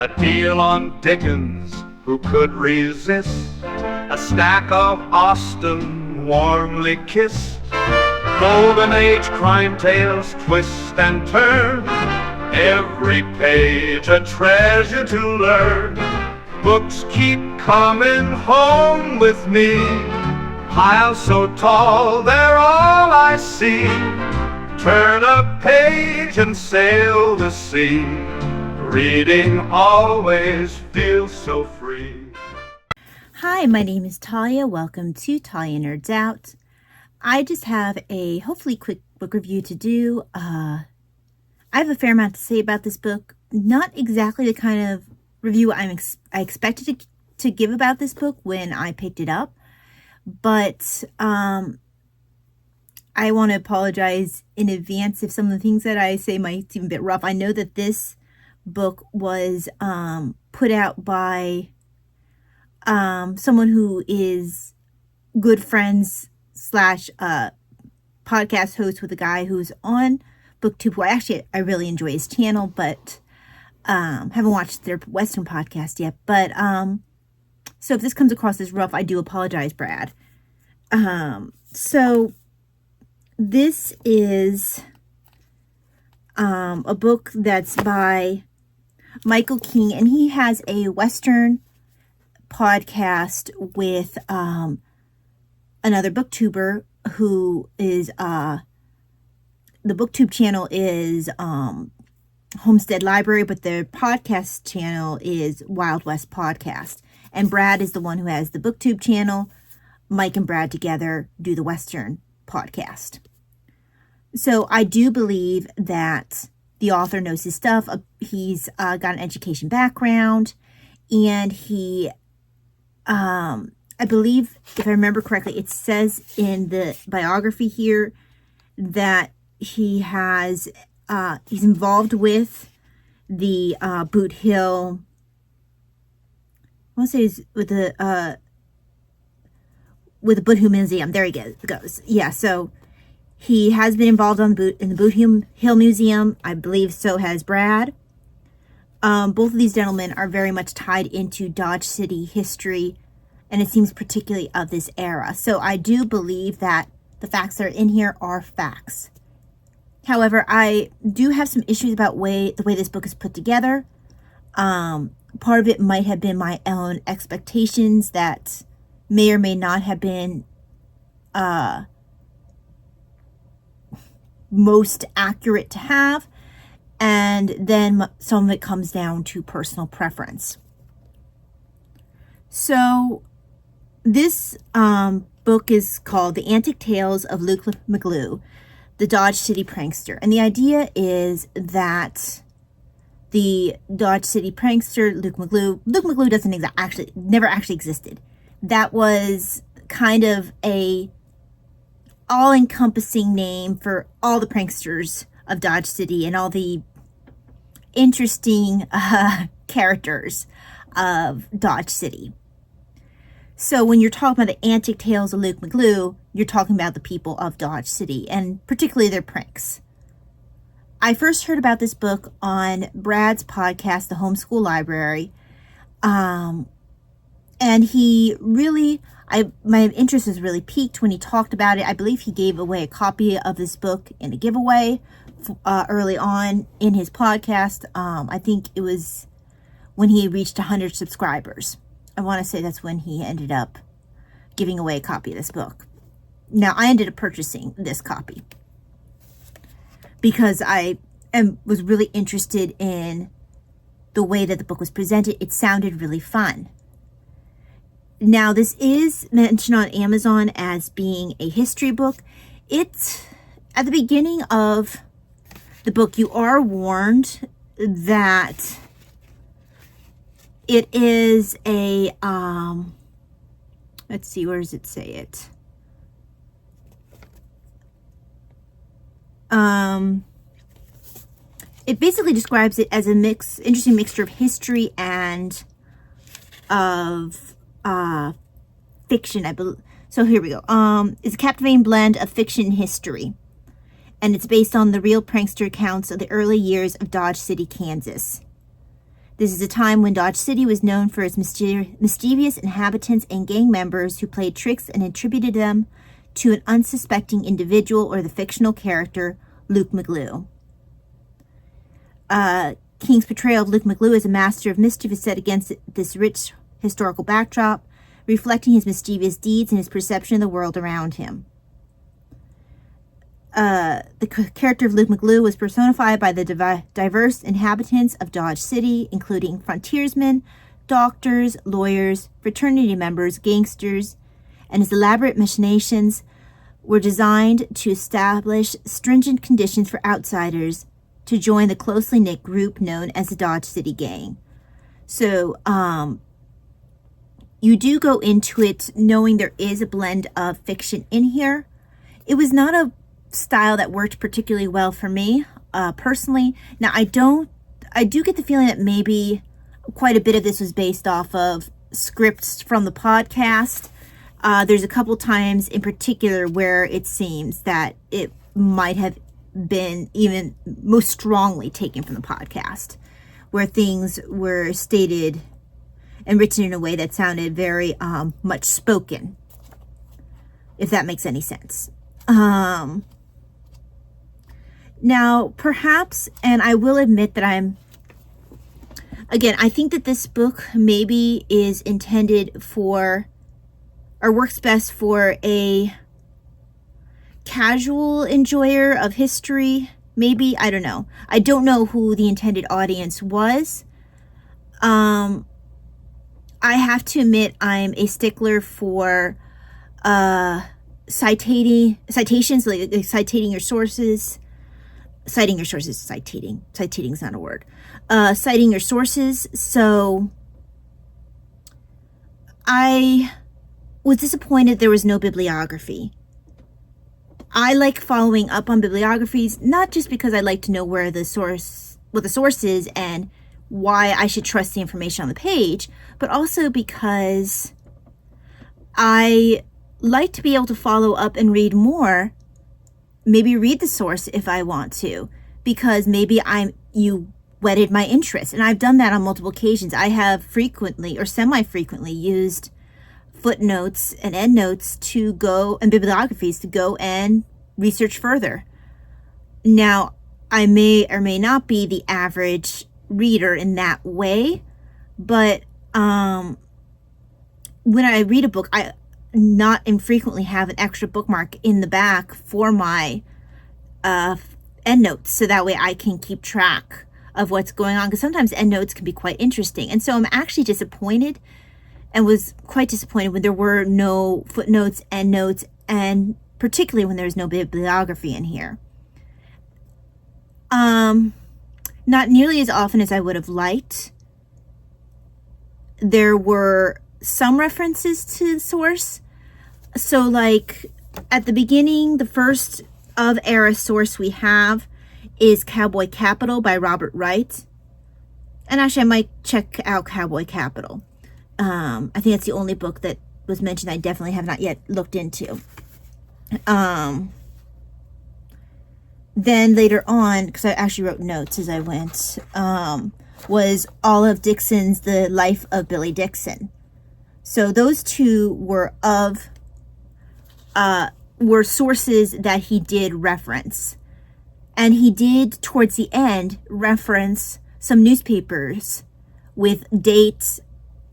A deal on Dickens, who could resist? A stack of Austen, warmly kissed. Golden Age crime tales twist and turn, every page a treasure to learn. Books keep coming home with me, piles so tall they're all I see. Turn a page and sail the sea, reading always feels so free. Hi, my name is Talia. Welcome to Talia Nerds Out. I just have a hopefully quick book review to do. I have a fair amount to say about this book. Not exactly the kind of review I expected to give about this book when I picked it up. But I want to apologize in advance if some of the things that I say might seem a bit rough. I know that this book was put out by someone who is good friends / podcast host with a guy who's on booktube, who I really enjoy his channel, but haven't watched their Western podcast yet. But so if this comes across as rough, I do apologize, Brad. So this is a book that's by Michael King, and he has a Western podcast with another booktuber who is the booktube channel is Homestead Library, but their podcast channel is Wild West Podcast. And Brad is the one who has the booktube channel. Mike and Brad together do the Western podcast. So I do believe that the author knows his stuff. He's got an education background, and he, I believe, if I remember correctly, it says in the biography here that he has, he's involved with the Boot Hill, I want to say it's with the Boot Hill Museum. There he goes. Yeah, so he has been involved in the Boot Hill Museum. I believe so has Brad. Both of these gentlemen are very much tied into Dodge City history, and it seems particularly of this era. So I do believe that the facts that are in here are facts. However, I do have some issues about the way this book is put together. Part of it might have been my own expectations that may or may not have been most accurate to have, and then some of it comes down to personal preference. So this book is called The Antic Tales of Luke McGlue, the Dodge City Prankster. And the idea is that the Dodge City prankster, Luke McGlue doesn't never actually existed. That was kind of a all-encompassing name for all the pranksters of Dodge City and all the interesting characters of Dodge City. So when you're talking about the Antic Tales of Luke McGlue, you're talking about the people of Dodge City, and particularly their pranks. I first heard about this book on Brad's podcast, The Homeschool Library, and he really, my interest was really piqued when he talked about it. I believe he gave away a copy of this book in a giveaway early on in his podcast. I think it was when he reached 100 subscribers. I want to say that's when he ended up giving away a copy of this book. Now, I ended up purchasing this copy because I was really interested in the way that the book was presented. It sounded really fun. Now, this is mentioned on Amazon as being a history book. It's at the beginning of the book, you are warned that it is a, let's see, where does it say it? It basically describes it as a interesting mixture of history and of fiction, I believe. So here we go. It's a captivating blend of fiction and history. And it's based on the real prankster accounts of the early years of Dodge City, Kansas. This is a time when Dodge City was known for its mischievous inhabitants and gang members who played tricks and attributed them to an unsuspecting individual or the fictional character Luke McGlue. King's portrayal of Luke McGlue as a master of mischief is set against this rich historical backdrop, reflecting his mischievous deeds and his perception of the world around him. The character of Luke McGlue was personified by the diverse inhabitants of Dodge City, including frontiersmen, doctors, lawyers, fraternity members, gangsters, and his elaborate machinations were designed to establish stringent conditions for outsiders to join the closely knit group known as the Dodge City Gang. So, you do go into it knowing there is a blend of fiction in here. It was not a style that worked particularly well for me, personally. Now, I do get the feeling that maybe quite a bit of this was based off of scripts from the podcast. There's a couple times in particular where it seems that it might have been even most strongly taken from the podcast, where things were stated and written in a way that sounded very much spoken, if that makes any sense. Now, perhaps, and I will admit that I think that this book maybe is intended for, or works best for a casual enjoyer of history. Maybe, I don't know. I don't know who the intended audience was. I have to admit I'm a stickler for citations, like citing your sources. Citing your sources, citing is not a word. Citing your sources. So I was disappointed there was no bibliography. I like following up on bibliographies, not just because I like to know what the source is and why I should trust the information on the page, but also because I like to be able to follow up and read more, maybe read the source if I want to, because maybe you whetted my interest. And I've done that on multiple occasions. I have frequently or semi-frequently used footnotes and endnotes to go, and bibliographies to go and research further. Now, I may or may not be the average reader in that way, but when I read a book, I not infrequently have an extra bookmark in the back for my endnotes, so that way I can keep track of what's going on, because sometimes endnotes can be quite interesting. And so I'm actually disappointed, and was quite disappointed when there were no footnotes, endnotes, and particularly when there's no bibliography in here. Not nearly as often as I would have liked. There were some references to the source. So, like, at the beginning, the first of era source we have is Cowboy Capital by Robert Wright. And actually, I might check out Cowboy Capital. I think that's the only book that was mentioned I definitely have not yet looked into. Then later on, because I actually wrote notes as I went, was Olive Dixon's The Life of Billy Dixon. So those two were sources that he did reference. And he did, towards the end, reference some newspapers with dates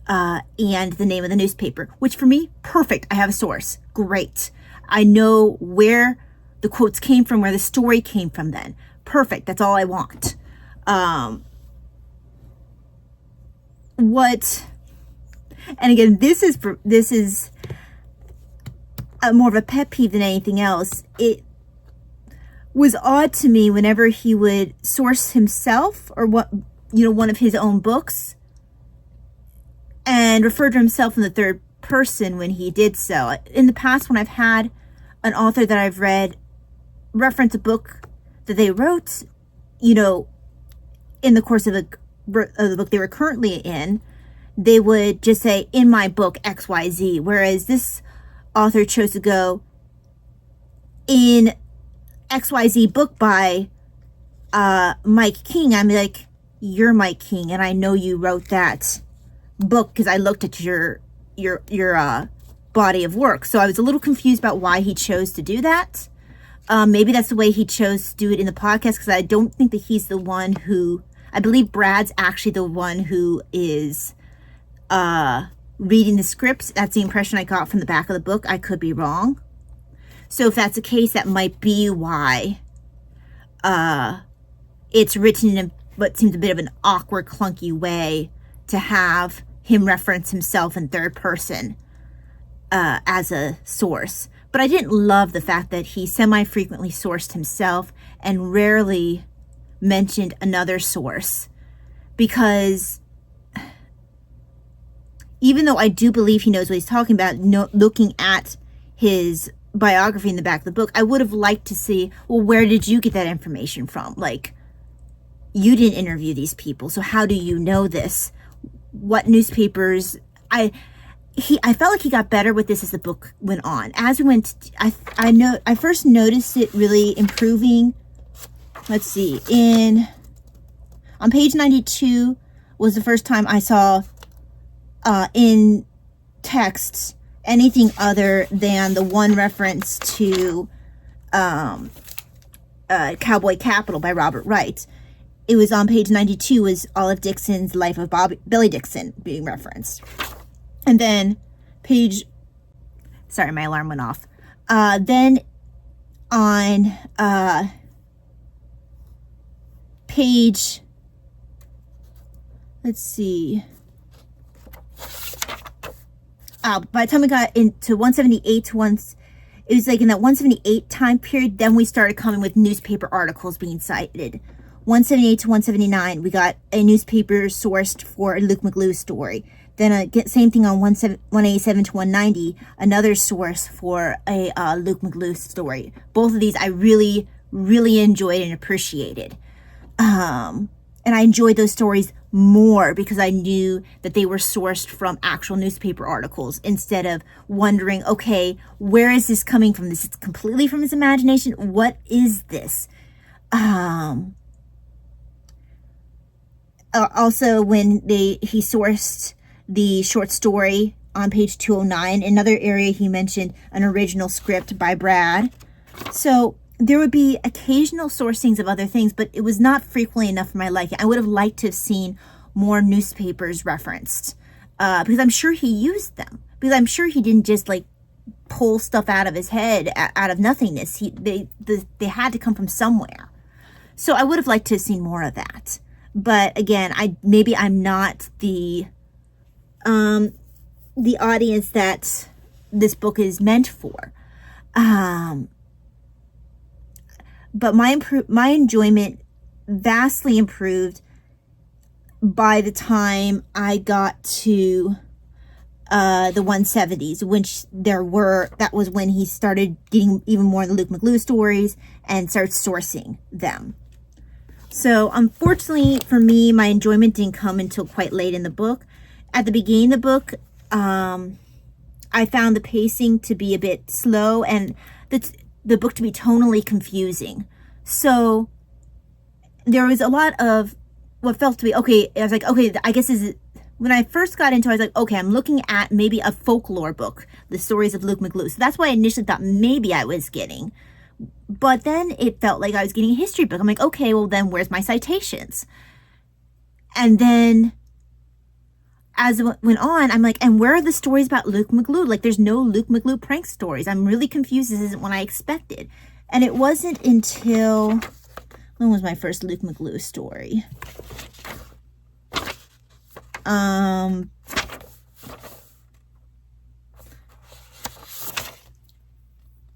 and the name of the newspaper, which for me, perfect. I have a source. Great. I know where the quotes came from, where the story came from then. Perfect. That's all I want. And again, this is more of a pet peeve than anything else. It was odd to me whenever he would source himself or one of his own books and refer to himself in the third person when he did so. In the past, when I've had an author that I've read reference a book that they wrote, in the course of the book they were currently in, they would just say, in my book XYZ, whereas this author chose to go, in XYZ book by Mike King. I'm like, you're Mike King, and I know you wrote that book because I looked at your body of work. So I was a little confused about why he chose to do that. Maybe that's the way he chose to do it in the podcast, because I don't think that he's the one who, I believe Brad's actually the one who is reading the scripts. That's the impression I got from the back of the book. I could be wrong. So if that's the case, that might be why it's written in what seems a bit of an awkward, clunky way to have him reference himself in third person as a source. But I didn't love the fact that he semi-frequently sourced himself and rarely mentioned another source, because even though I do believe he knows what he's talking about, looking at his biography in the back of the book, I would have liked to see, well, where did you get that information from? Like, you didn't interview these people, so how do you know this? What newspapers? I felt like he got better with this as the book went on. As we went, I first noticed it really improving. Let's see, on page 92 was the first time I saw in texts anything other than the one reference to Cowboy Capital by Robert Wright. It was on page 92 was Olive Dixon's Life of Billy Dixon being referenced. And then sorry, my alarm went off. Then on page, let's see. By the time we got into 178 it was like in that 178 time period, then we started coming with newspaper articles being cited. 178 to 179, we got a newspaper sourced for a Luke McGlue story. Then same thing on 187 to 190, another source for a Luke McGlue story. Both of these I really, really enjoyed and appreciated. And I enjoyed those stories more because I knew that they were sourced from actual newspaper articles, instead of wondering, okay, where is this coming from? This is completely from his imagination. What is this? Also, when he sourced the short story on page 209, another area he mentioned an original script by Brad. So there would be occasional sourcings of other things, but it was not frequently enough for my liking. I would have liked to have seen more newspapers referenced, because I'm sure he used them. Because I'm sure he didn't just like pull stuff out of his head out of nothingness. They had to come from somewhere. So I would have liked to have seen more of that. But again, maybe I'm not the audience that this book is meant for. But my enjoyment vastly improved by the time I got to the 170s, which that was when he started getting even more of the Luke McGlue stories and started sourcing them. So unfortunately for me, my enjoyment didn't come until quite late in the book. At the beginning of the book, I found the pacing to be a bit slow and the book to be tonally confusing. So there was a lot of what felt to be, okay, I was like, okay, I guess when I first got into it, I was like, okay, I'm looking at maybe a folklore book, the stories of Luke McGlue. So that's why I initially thought maybe I was getting. But then it felt like I was getting a history book. I'm like, okay, well then where's my citations? And then as it went on, I'm like, and where are the stories about Luke McGlue? Like, there's no Luke McGlue prank stories. I'm really confused. This isn't what I expected. And it wasn't until, when was my first Luke McGlue story?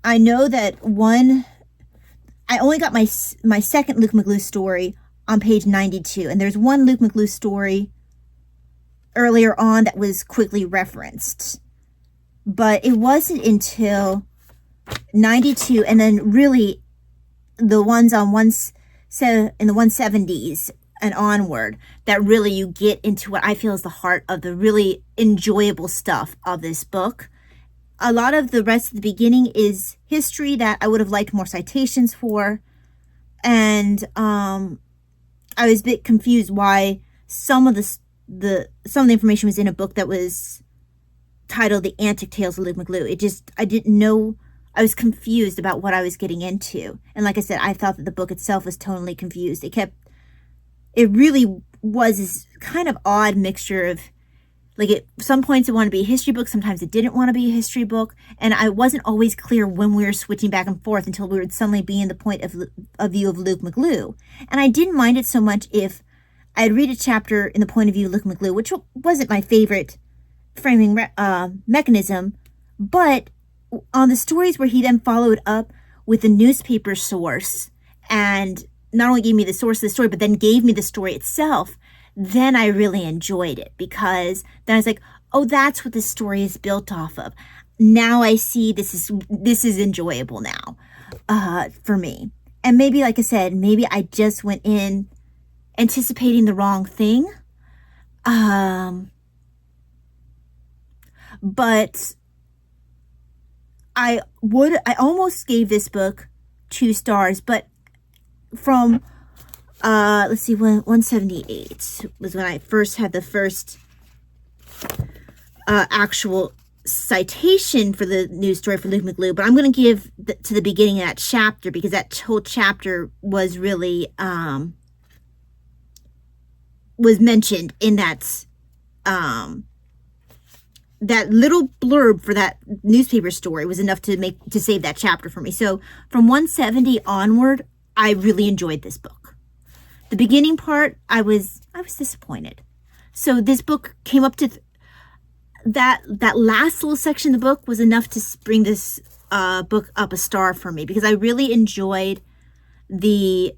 I know that I only got my second Luke McGlue story on page 92. And there's one Luke McGlue story earlier on that was quickly referenced. But it wasn't until 92, and then really the ones in the 170s and onward, that really you get into what I feel is the heart of the really enjoyable stuff of this book. A lot of the rest of the beginning is history that I would have liked more citations for. And I I was a bit confused why some of the information was in a book that was titled The Antic Tales of Luke McGlue. I didn't know. I was confused about what I was getting into. And like I said, I thought that the book itself was totally confused. It really was this kind of odd mixture of, like, at some points it wanted to be a history book, sometimes it didn't want to be a history book, and I wasn't always clear when we were switching back and forth until we would suddenly be in the point of view of Luke McGlue. And I didn't mind it so much if I'd read a chapter in the point of view of Luke McGlue, which wasn't my favorite framing mechanism, but on the stories where he then followed up with a newspaper source and not only gave me the source of the story, but then gave me the story itself, then I really enjoyed it, because then I was like, oh, that's what this story is built off of. Now I see this is enjoyable now for me. And maybe, like I said, maybe I just went in anticipating the wrong thing. But I almost gave this book 2 stars, but from let's see, 178 was when I first had the first actual citation for the news story for Luke McGlue. But I'm going to give to the beginning of that chapter, because that whole chapter was really was mentioned in that that little blurb for that newspaper story was enough to save that chapter for me. So from 170 onward, I really enjoyed this book. The beginning part, I was disappointed. So this book came up to that last little section of the book was enough to bring this book up a star for me, because I really enjoyed that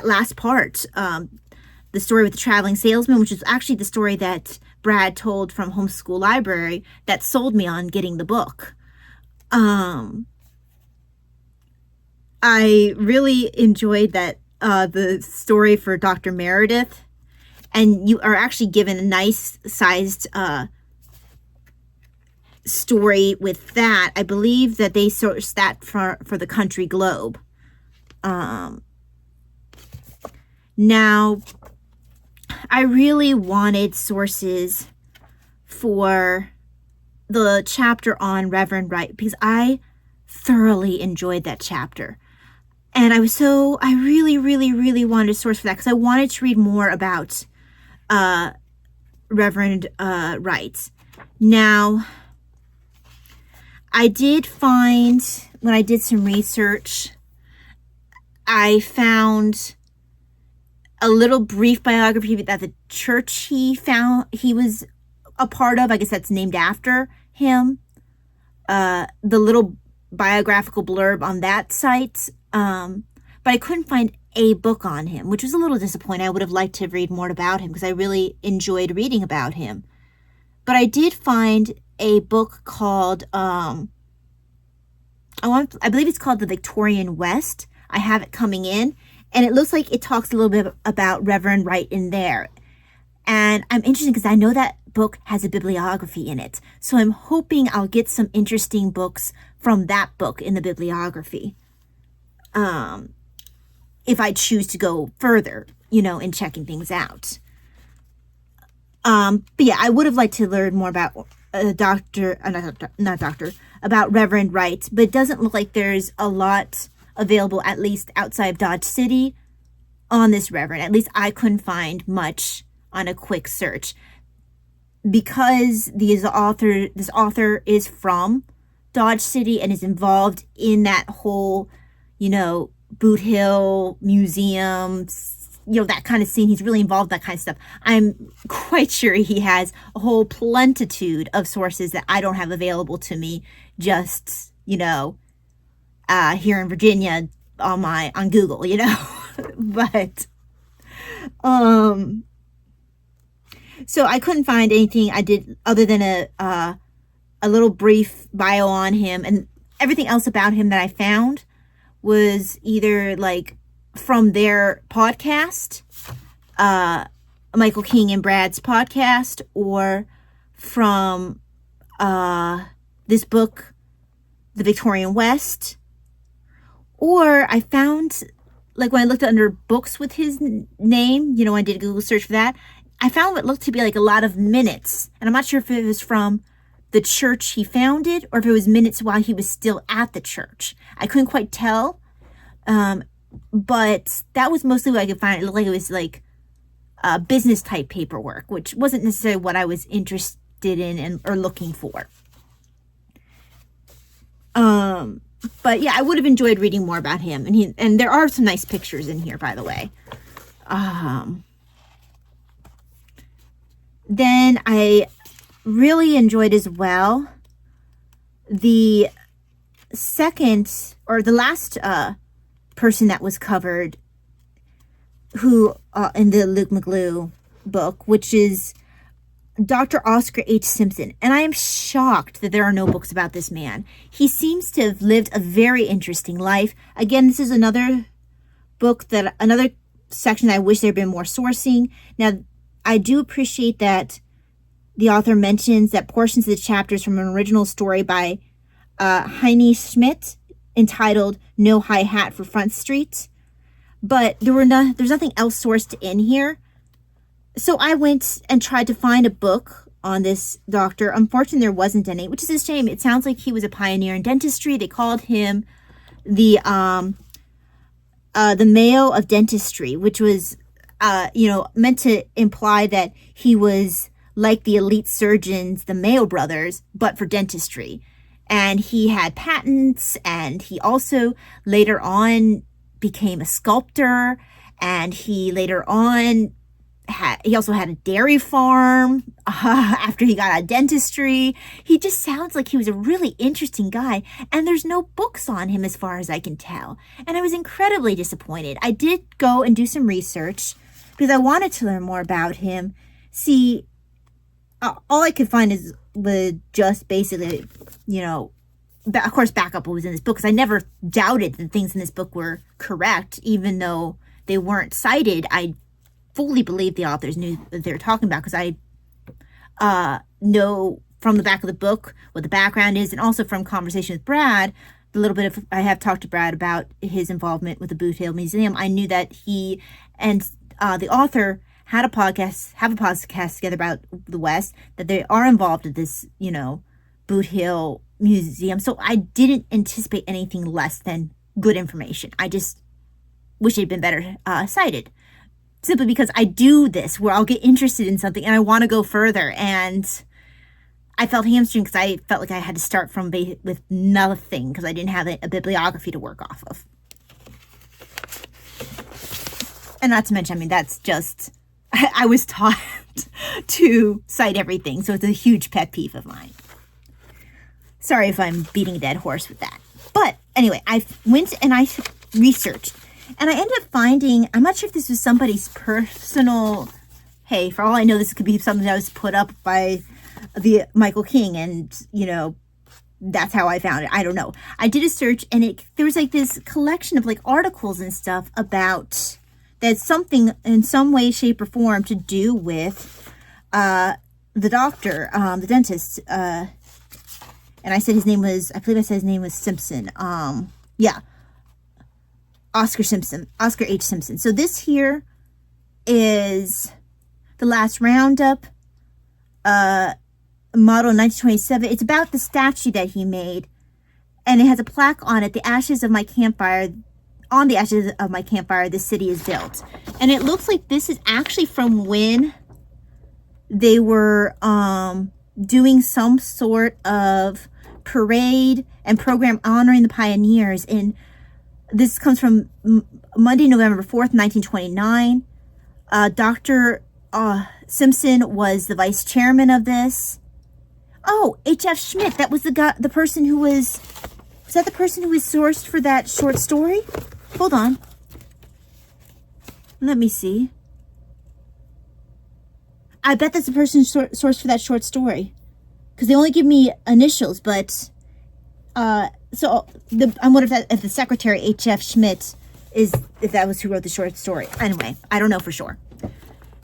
last part, the story with the traveling salesman, which is actually the story that Brad told from Homeschool Library that sold me on getting the book. I really enjoyed that the story for Dr. Meredith, and you are actually given a nice sized story with that. I believe that they sourced that for the Country Globe. Now, I really wanted sources for the chapter on Reverend Wright, because I thoroughly enjoyed that chapter. And I really, really, really wanted a source for that, because I wanted to read more about Reverend Wright. Now, I did find, when I did some research, I found a little brief biography that the church he was a part of, I guess that's named after him. The little biographical blurb on that site. But I couldn't find a book on him, which was a little disappointing. I would have liked to read more about him, because I really enjoyed reading about him. But I did find a book called, I believe it's called The Victorian West. I have it coming in, and it looks like it talks a little bit about Reverend Wright in there. And I'm interested because I know that book has a bibliography in it. So I'm hoping I'll get some interesting books from that book in the bibliography. If I choose to go further, in checking things out. But yeah, I would have liked to learn more about about Reverend Wright, but it doesn't look like there's a lot available, at least outside of Dodge City, on this Reverend. At least I couldn't find much on a quick search, because this author is from Dodge City and is involved in that whole, Boot Hill Museum, that kind of scene. He's really involved in that kind of stuff. I'm quite sure he has a whole plentitude of sources that I don't have available to me, just, here in Virginia on Google, but, so I couldn't find anything I did other than a little brief bio on him, and everything else about him that I found was either like from their podcast, Michael King and Brad's podcast, or from this book, The Victorian West, or I found like when I looked under books with his name, you know, I did a Google search for that, I found what looked to be like a lot of minutes. And I'm not sure if it was from the church he founded or if it was minutes while he was still at the church. I couldn't quite tell. But that was mostly what I could find. It looked like it was like business type paperwork, which wasn't necessarily what I was interested in and or looking for. But yeah, I would have enjoyed reading more about him. And there are some nice pictures in here, by the way. Then I really enjoyed as well the second or the last person that was covered who in the Luke McGlue book, which is Dr. Oscar H. Simpson. And I am shocked that there are no books about this man. He seems to have lived a very interesting life. Again, this is another book that, another section I wish there had been more sourcing. Now, I do appreciate that the author mentions that portions of the chapters from an original story by Heine Schmidt entitled No High Hat for Front Street. But there's nothing else sourced in here. So I went and tried to find a book on this doctor. Unfortunately, there wasn't any, which is a shame. It sounds like he was a pioneer in dentistry. They called him the Mayo of dentistry, which was, meant to imply that he was like the elite surgeons, the Mayo brothers, but for dentistry. And he had patents, and he also later on became a sculptor, and he later on he also had a dairy farm after he got out of dentistry. He just sounds like he was a really interesting guy, and there's no books on him as far as I can tell. And I was incredibly disappointed. I did go and do some research because I wanted to learn more about him. See, all I could find was just basically, of course, backup what was in this book, because I never doubted that things in this book were correct, even though they weren't cited. I fully believe the authors knew what they were talking about, because I know from the back of the book what the background is, and also from conversation with Brad, I have talked to Brad about his involvement with the Boot Hill Museum. I knew that he and the author have a podcast together about the West, that they are involved in this, Boot Hill Museum. So I didn't anticipate anything less than good information. I just wish it had been better cited. Simply because I do this where I'll get interested in something and I want to go further. And I felt hamstringed because I felt like I had to start from with nothing because I didn't have a bibliography to work off of. And not to mention, that's just, I was taught to cite everything. So it's a huge pet peeve of mine. Sorry if I'm beating a dead horse with that. But anyway, I went and I researched. And I ended up finding, I'm not sure if this was somebody's personal, hey, for all I know, this could be something that was put up by the Michael King, and, that's how I found it. I don't know. I did a search, and there was like this collection of like articles and stuff about that something in some way, shape, or form to do with the doctor, the dentist. And I said his name was, I believe I said his name was Simpson. Oscar H. Simpson. So this here is the last roundup, model 1927. It's about the statue that he made, and it has a plaque on it, on the ashes of my campfire, this city is built. And it looks like this is actually from when they were doing some sort of parade and program honoring the pioneers in. This comes from Monday, November 4th, 1929. Dr. Simpson was the vice chairman of this. Oh, H.F. Schmidt. That was the person who was that the person who was sourced for that short story? Hold on. Let me see. I bet that's the person sourced for that short story. Because they only give me initials, but... So I wonder if the secretary H.F. Schmidt if that was who wrote the short story. Anyway, I don't know for sure.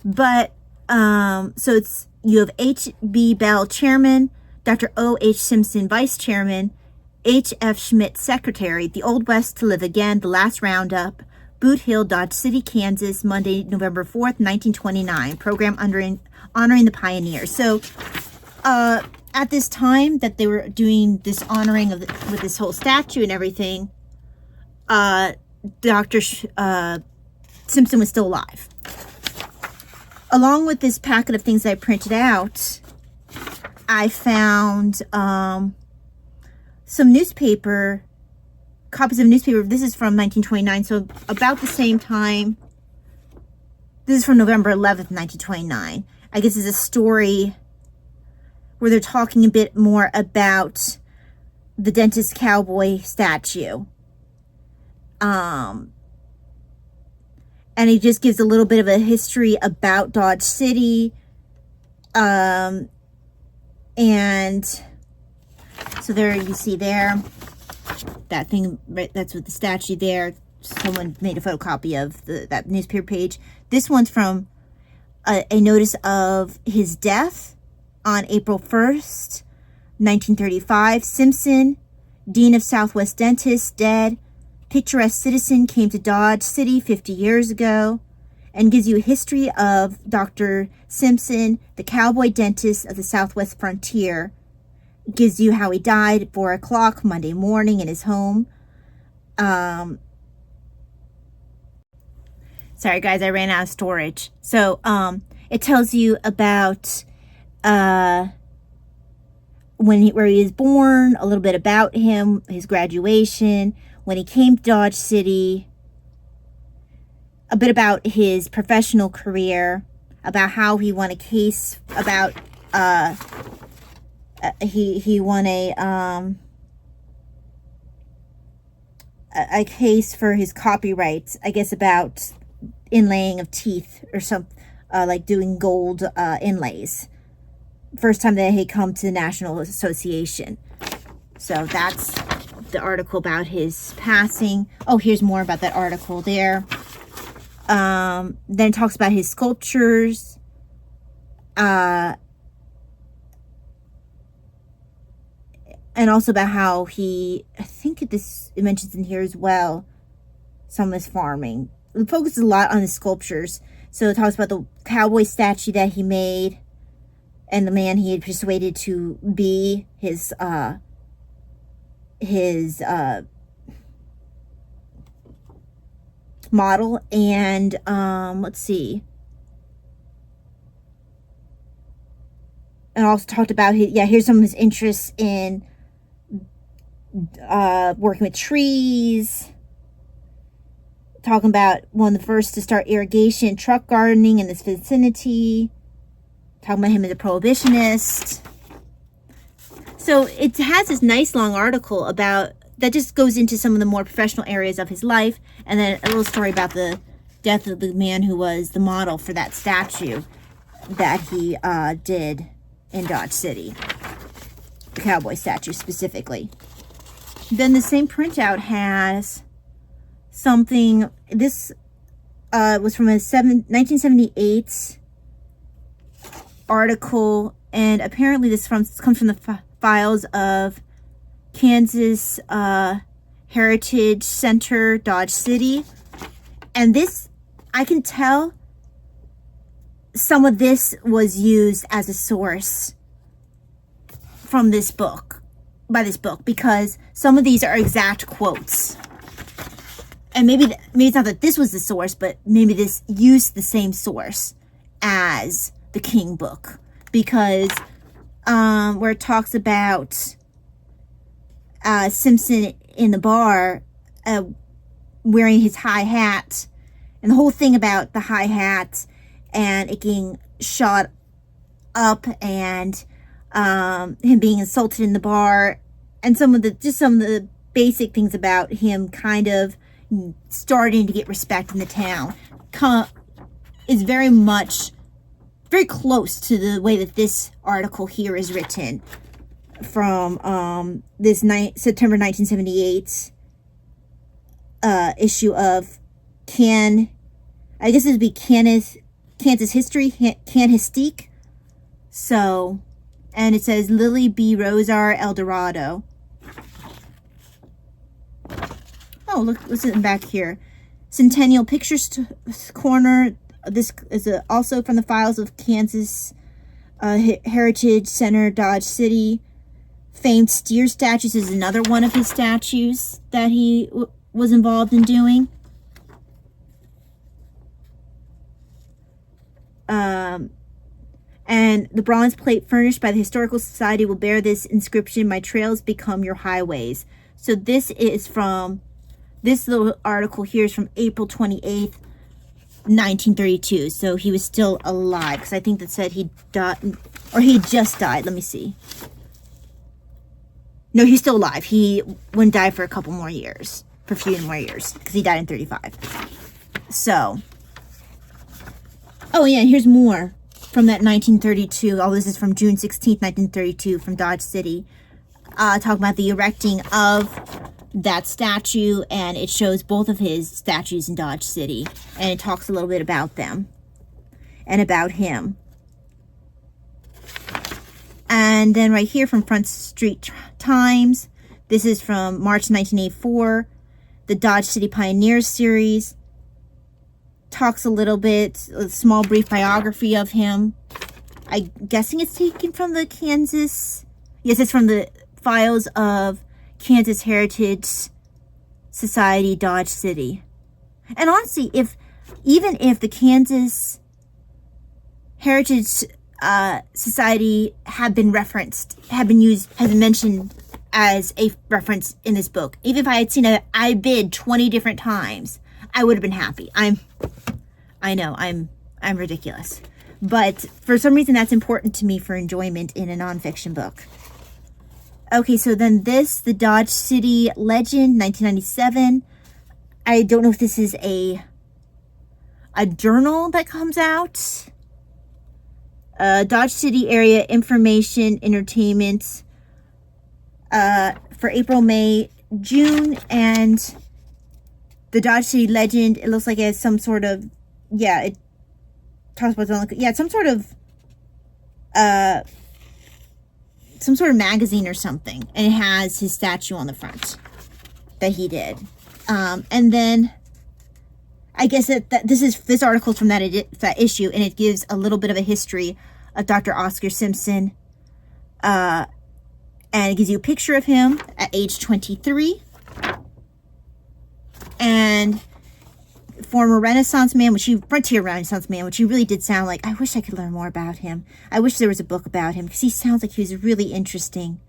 But so you have H.B. Bell, chairman, Dr. O.H. Simpson, vice chairman, H.F. Schmidt, secretary, The Old West to Live Again, The Last Roundup, Boot Hill, Dodge City, Kansas, Monday, November 4th, 1929. Program honoring the pioneers. So, at this time that they were doing this honoring of with this whole statue and everything, Dr. Simpson was still alive. Along with this packet of things I printed out, I found some copies of newspaper. This is from 1929, so about the same time. This is from November 11th, 1929. I guess it's a story where they're talking a bit more about the dentist cowboy statue. And he just gives a little bit of a history about Dodge City. And so there you see there, that thing, right, that's with the statue there. Someone made a photocopy of that newspaper page. This one's from a notice of his death on April 1st, 1935. Simpson, Dean of Southwest Dentists, dead. Picturesque citizen came to Dodge City 50 years ago, and gives you a history of Dr. Simpson, the cowboy dentist of the Southwest frontier. Gives you how he died at 4 o'clock Monday morning in his home. Sorry guys, I ran out of storage. So it tells you about where he was born, a little bit about him, his graduation, when he came to Dodge City, a bit about his professional career, about how he won a case about he won a case for his copyrights, I guess, about inlaying of teeth or something, like doing gold inlays. First time that he come to the National Association. So that's the article about his passing. Oh, here's more about that article there. Then it talks about his sculptures. And also about how he, I think it mentions in here as well, some of his farming. It focuses a lot on his sculptures. So it talks about the cowboy statue that he made and the man he had persuaded to be his model. And let's see. And also talked about here's some of his interests in working with trees, talking about one of the first to start irrigation, truck gardening in this vicinity, talking about him as a prohibitionist. So it has this nice long article about that just goes into some of the more professional areas of his life, and then a little story about the death of the man who was the model for that statue that he did in Dodge City, the cowboy statue specifically. Then the same printout has something. This was from a 1978 article, and apparently this comes from the files of Kansas Heritage Center, Dodge City. And this, I can tell some of this was used as a source from this book, because some of these are exact quotes. And maybe it's not that this was the source, but maybe this used the same source as the King book, because where it talks about Simpson in the bar wearing his high hat, and the whole thing about the high hat and it getting shot up, and him being insulted in the bar, and some of the basic things about him kind of starting to get respect in the town is very close to the way that this article here is written from this September 1978 issue of I guess it would be Kansas History, Histique. So, and it says Lily B. Rosar El Dorado. Oh, look, listen back here. Centennial Pictures Corner. This is also from the files of Kansas Heritage Center, Dodge City. Famed Steer Statues is another one of his statues that he was involved in doing. And the bronze plate furnished by the Historical Society will bear this inscription, "My trails become your highways." So this little article here is from April 28th, 1932. So he was still alive, because I think that said he died, or he just died. Let me see. No, he's still alive. He wouldn't die for a couple more years, for a few more years, because he died in 35. So, oh yeah, here's more from that 1932. Oh, this is from June 16th, 1932, from Dodge City. Talking about the erecting of that statue, and it shows both of his statues in Dodge City, and it talks a little bit about them and about him. And then right here from Front Street Times, this is from March 1984, the Dodge City Pioneers series. Talks a little bit, a small brief biography of him. I'm guessing it's taken from the Kansas, yes, it's from the files of Kansas Heritage Society, Dodge City. And honestly, even if the Kansas Heritage Society had been referenced, had been mentioned as a reference in this book, even if I had seen it, I bid 20 different times, I would have been happy. I know, I'm ridiculous. But for some reason, that's important to me for enjoyment in a nonfiction book. Okay, so then the Dodge City Legend, 1997. I don't know if this is a journal that comes out. Dodge City Area Information Entertainment for April, May, June, and the Dodge City Legend. It looks like it has some sort of, yeah, it talks about some sort of magazine or something, and it has his statue on the front that he did. And then I guess that this article is from that issue, and it gives a little bit of a history of Dr. Oscar Simpson, and it gives you a picture of him at age 23, and former Renaissance man, frontier Renaissance man, which he really did sound like. I wish I could learn more about him. I wish there was a book about him, because he sounds like he was really interesting.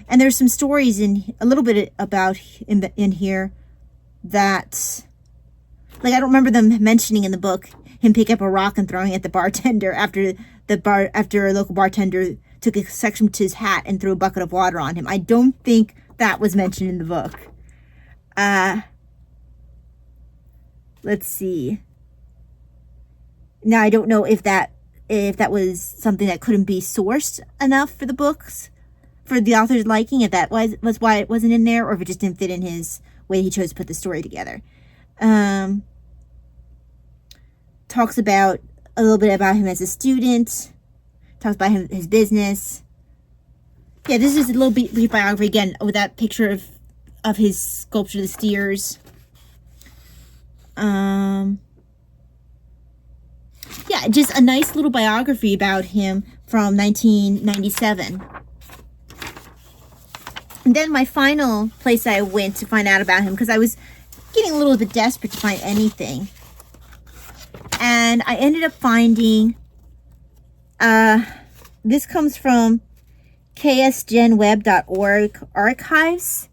And there's some stories a little bit about in here that, like, I don't remember them mentioning in the book him picking up a rock and throwing it at the bartender after a local bartender took a section to his hat and threw a bucket of water on him. I don't think that was mentioned in the book. Let's see. Now, I don't know if that was something that couldn't be sourced enough for the books, for the author's liking, if that was why it wasn't in there, or if it just didn't fit in his way he chose to put the story together. Talks about a little bit about him as a student. Talks about his business. Yeah, this is a little brief biography, again, with that picture of his sculpture, the steers. Yeah, just a nice little biography about him from 1997. And then my final place I went to find out about him, because I was getting a little bit desperate to find anything. And I ended up finding, this comes from ksgenweb.org archives.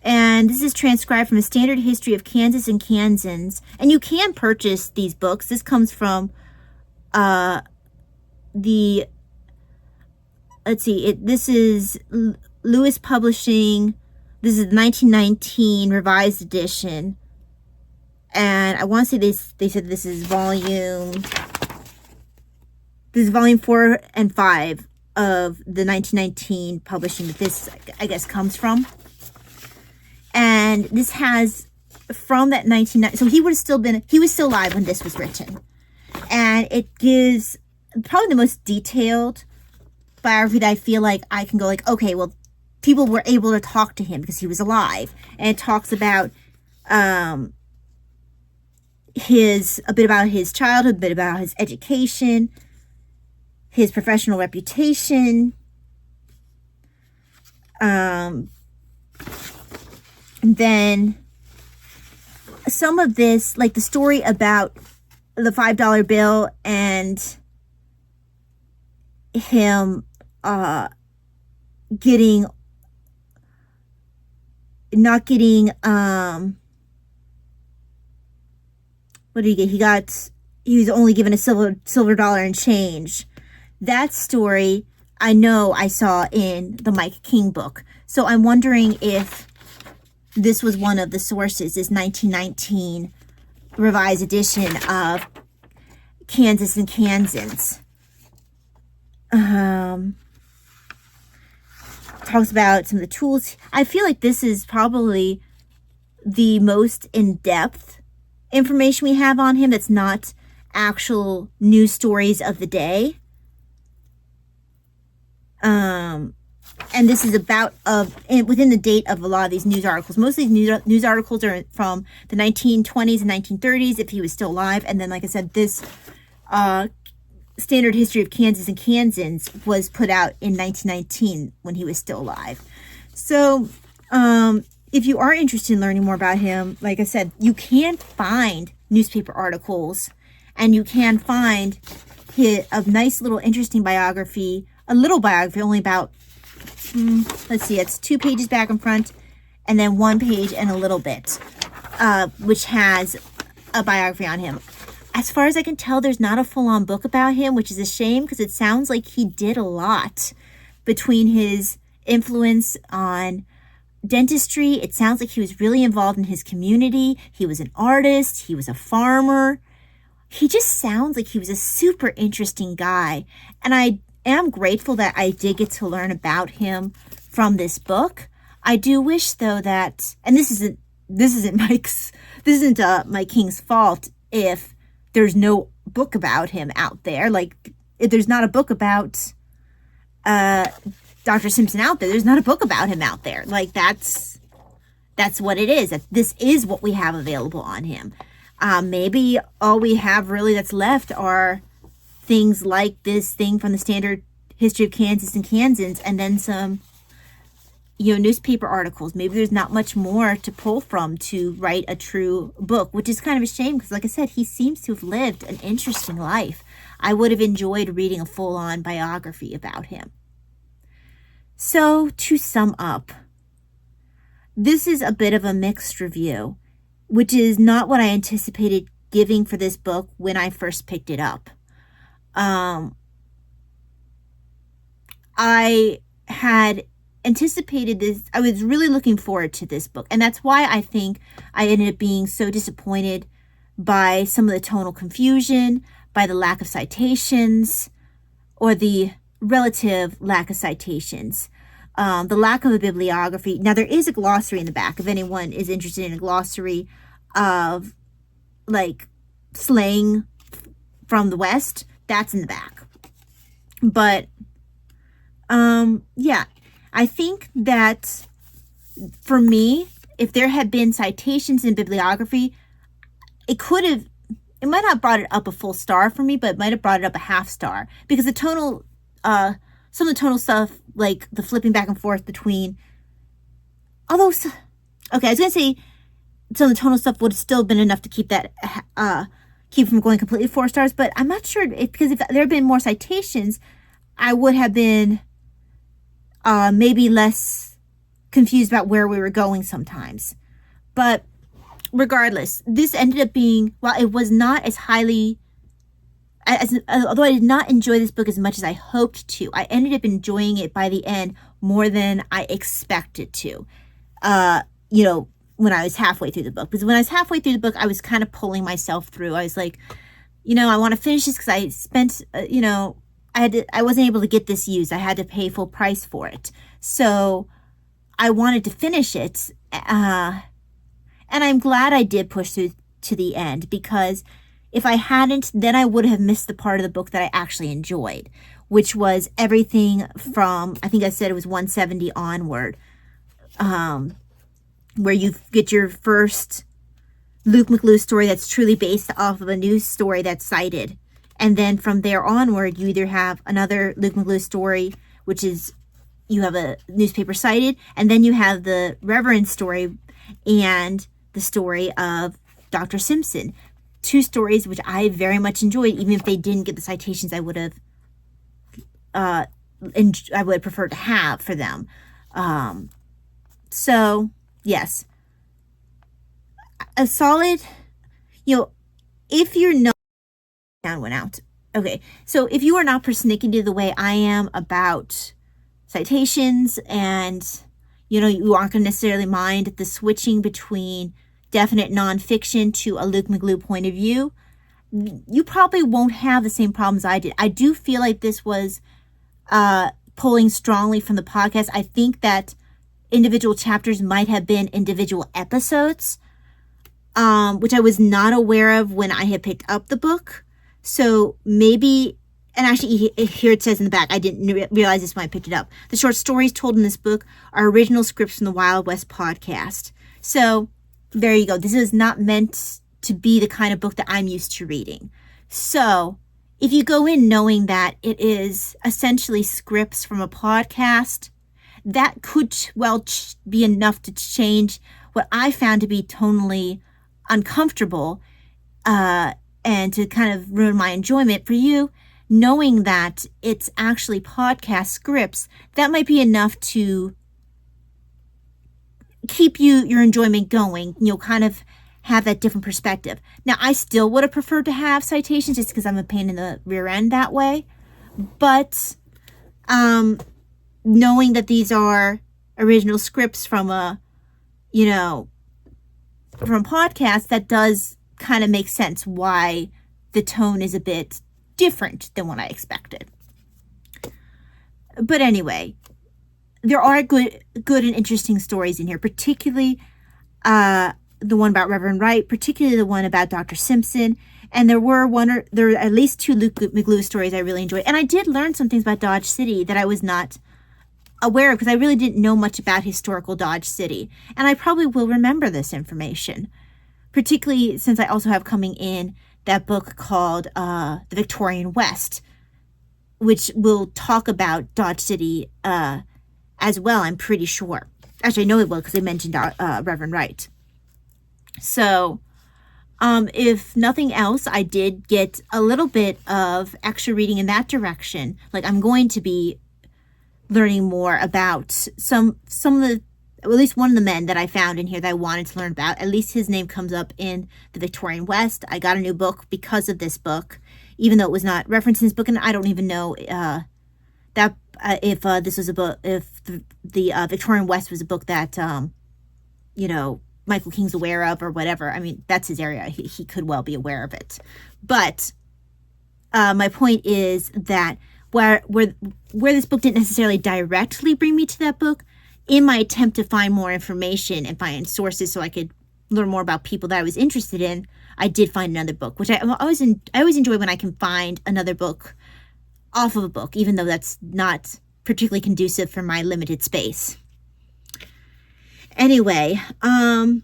And this is transcribed from a standard history of Kansas and Kansans. And you can purchase these books. This comes from this is Lewis Publishing. This is the 1919 revised edition. And I want to say they said this is volume 4 and 5 of the 1919 publishing that this, I guess, comes from. And this has, from that 1990, so he was still alive when this was written. And it gives probably the most detailed biography that I feel like I can go like, okay, well, people were able to talk to him because he was alive. And it talks about a bit about his childhood, a bit about his education, his professional reputation. Then some of this, like the story about the $5 bill and him not getting what did he get? He was only given a silver dollar and change. That story I know I saw in the Mike King book. So I'm wondering if this was one of the sources, this 1919 revised edition of Kansas and Kansans. Talks about some of the tools. I feel like this is probably the most in-depth information we have on him that's not actual news stories of the day. And this is about within the date of a lot of these news articles. Most of these news articles are from the 1920s and 1930s, if he was still alive. And then, like I said, this Standard History of Kansas and Kansans was put out in 1919 when he was still alive. So, if you are interested in learning more about him, like I said, you can find newspaper articles, and you can find a nice little interesting biography, a little biography, only about, let's see, it's 2 pages back and front, and then 1 page and a little bit, which has a biography on him. As far as I can tell, there's not a full-on book about him, which is a shame because it sounds like he did a lot between his influence on dentistry. It sounds like he was really involved in his community. He was an artist. He was a farmer. He just sounds like he was a super interesting guy. And I am grateful that I did get to learn about him from this book. I do wish, though, that, and this isn't Mike King's fault if there's no book about him out there. Like, if there's not a book about Dr. Simpson out there, there's not a book about him out there. Like, that's what it is. This is what we have available on him. Maybe all we have really that's left are things like this thing from the Standard History of Kansas and Kansans, and then some, newspaper articles. Maybe there's not much more to pull from to write a true book, which is kind of a shame because, like I said, he seems to have lived an interesting life. I would have enjoyed reading a full-on biography about him. So, to sum up, this is a bit of a mixed review, which is not what I anticipated giving for this book when I first picked it up. I had anticipated this. I was really looking forward to this book, and that's why I think I ended up being so disappointed by some of the tonal confusion, by the lack of citations, or the relative lack of citations, the lack of a bibliography. Now, there is a glossary in the back if anyone is interested in a glossary of like slang from the West. That's in the back. But yeah, I think that for me, if there had been citations in bibliography, it might not have brought it up a full star for me, but it might have brought it up a half star, because the tonal, some of the tonal stuff, like the flipping back and forth between, I was going to say some of the tonal stuff would have still been enough to keep that, keep from going completely 4 stars, but I'm not sure because if there had been more citations, I would have been maybe less confused about where we were going sometimes. But regardless, this ended up being, while it was not as highly, although I did not enjoy this book as much as I hoped to, I ended up enjoying it by the end more than I expected to, when I was halfway through the book. Because when I was halfway through the book, I was kind of pulling myself through. I was like, I want to finish this because I spent, I wasn't able to get this used. I had to pay full price for it. So I wanted to finish it. And I'm glad I did push through to the end, because if I hadn't, then I would have missed the part of the book that I actually enjoyed, which was everything from, I think I said it was 170 onward, where you get your first Luke McGlue story that's truly based off of a news story that's cited. And then from there onward, you either have another Luke McGlue story, which is you have a newspaper cited, and then you have the Reverend story and the story of Dr. Simpson. Two stories which I very much enjoyed, even if they didn't get the citations I would have preferred to have for them. So, yes. A solid, if you're not, sound went out. Okay, so if you are not persnickety the way I am about citations, and you aren't going to necessarily mind the switching between definite nonfiction to a Luke McGlue point of view, you probably won't have the same problems I did. I do feel like this was pulling strongly from the podcast. I think that individual chapters might have been individual episodes, which I was not aware of when I had picked up the book. So maybe, and actually here it says in the back, I didn't realize this when I picked it up. The short stories told in this book are original scripts from the Wild West podcast. So there you go. This is not meant to be the kind of book that I'm used to reading. So if you go in knowing that it is essentially scripts from a podcast, that could well be enough to change what I found to be tonally uncomfortable, and to kind of ruin my enjoyment for you. Knowing that it's actually podcast scripts, that might be enough to keep your enjoyment going. Kind of have that different perspective. Now, I still would have preferred to have citations just because I'm a pain in the rear end that way. But knowing that these are original scripts from a podcast, that does kind of make sense why the tone is a bit different than what I expected. But anyway, there are good and interesting stories in here, particularly the one about Reverend Wright, particularly the one about Dr. Simpson. And there were at least two Luke McGlue stories I really enjoyed. And I did learn some things about Dodge City that I was not aware of, because I really didn't know much about historical Dodge City. And I probably will remember this information, particularly since I also have coming in that book called The Victorian West, which will talk about Dodge City as well, I'm pretty sure. Actually, I know it will because they mentioned Reverend Wright. So, if nothing else, I did get a little bit of extra reading in that direction. Like, I'm going to be learning more about some of the, at least one of the men that I found in here that I wanted to learn about. At least his name comes up in the Victorian West. I got a new book because of this book, even though it was not referenced in this book, and I don't even know if this was a book, if the Victorian West was a book that Michael King's aware of or whatever. I mean, that's his area. He could well be aware of it. But my point is that where this book didn't necessarily directly bring me to that book, in my attempt to find more information and find sources so I could learn more about people that I was interested in, I did find another book, which I always enjoy when I can find another book off of a book, even though that's not particularly conducive for my limited space. Anyway, I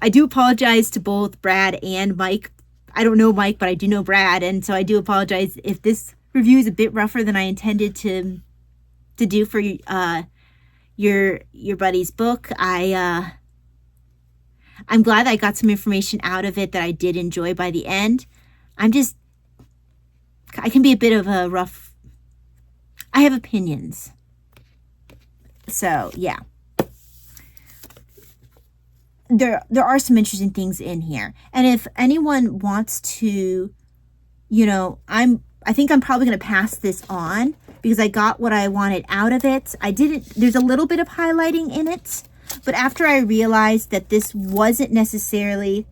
do apologize to both Brad and Mike. I don't know Mike, but I do know Brad, and so I do apologize if this review is a bit rougher than I intended to do for your buddy's book. I'm glad I got some information out of it that I did enjoy by the end. I can be a bit of a rough, I have opinions. So, yeah. There are some interesting things in here. And if anyone wants to, I think I'm probably going to pass this on because I got what I wanted out of it. There's a little bit of highlighting in it, but after I realized that this wasn't necessarily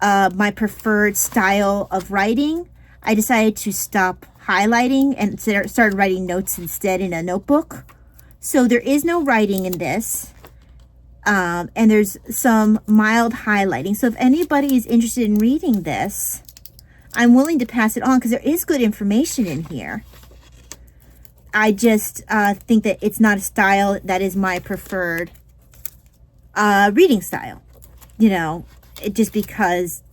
my preferred style of writing, I decided to stop highlighting and started writing notes instead in a notebook. So there is no writing in this. And there's some mild highlighting. So if anybody is interested in reading this, I'm willing to pass it on because there is good information in here. I just think that it's not a style that is my preferred reading style. just because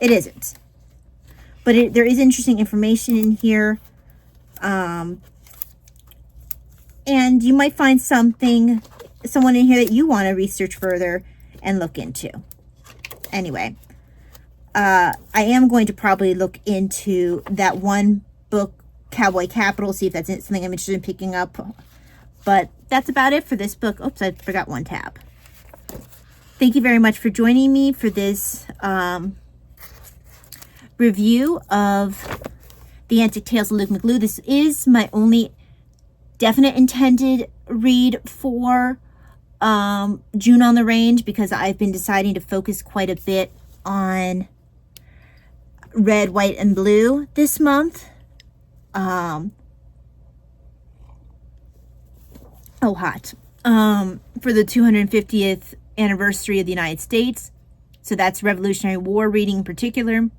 it isn't. But there is interesting information in here. And you might find someone in here that you want to research further and look into. Anyway, I am going to probably look into that one book, Cowboy Capital, see if that's something I'm interested in picking up. But that's about it for this book. Oops, I forgot one tab. Thank you very much for joining me for this review of The Antic Tales of Luke McGlue. This is my only definite intended read for June on the Range, because I've been deciding to focus quite a bit on red, white, and blue this month. Hot. For the 250th anniversary of the United States. So that's Revolutionary War reading in particular.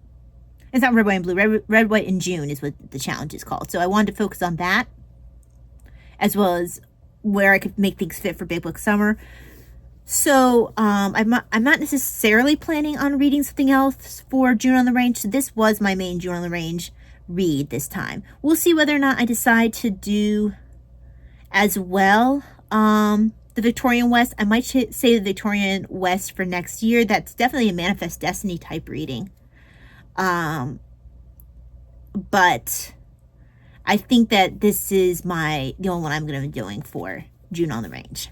It's not red, white, and blue. Red, white, and June is what the challenge is called. So I wanted to focus on that, as well as where I could make things fit for Big Book Summer. So I'm not necessarily planning on reading something else for June on the Range. So this was my main June on the Range read this time. We'll see whether or not I decide to do as well the Victorian West. I might say the Victorian West for next year. That's definitely a Manifest Destiny type reading. But I think that this is the only one I'm going to be doing for June on the Range.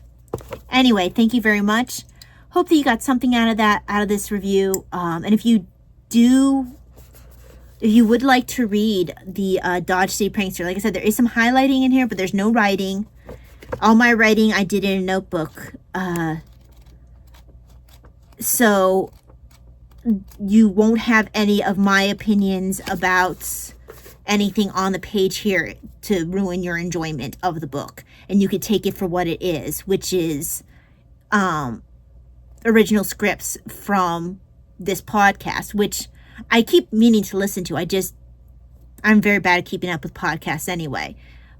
Anyway, thank you very much. Hope that you got something out of this review. And if you would like to read the Dodge City Prankster, like I said, there is some highlighting in here, but there's no writing. All my writing I did in a notebook. So you won't have any of my opinions about anything on the page here to ruin your enjoyment of the book. And you could take it for what it is, which is original scripts from this podcast, which I keep meaning to listen to. I'm very bad at keeping up with podcasts anyway,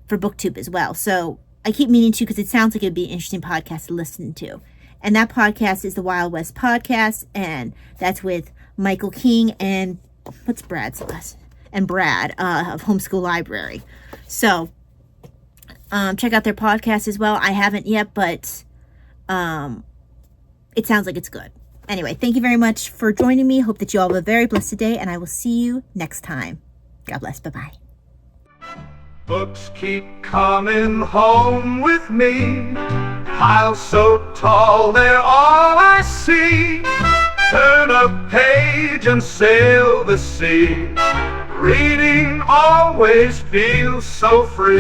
for booktube as well. So I keep meaning to, because it sounds like it'd be an interesting podcast to listen to. And that podcast is the Wild West Podcast, and that's with Michael King and what's Brad's last? And Brad of Homeschool Library. So check out their podcast as well. I haven't yet, but it sounds like it's good. Anyway, thank you very much for joining me. Hope that you all have a very blessed day, and I will see you next time. God bless. Bye-bye. Books keep coming home with me. Piles so tall, they're all I see. Turn a page and sail the sea. Reading always feels so free.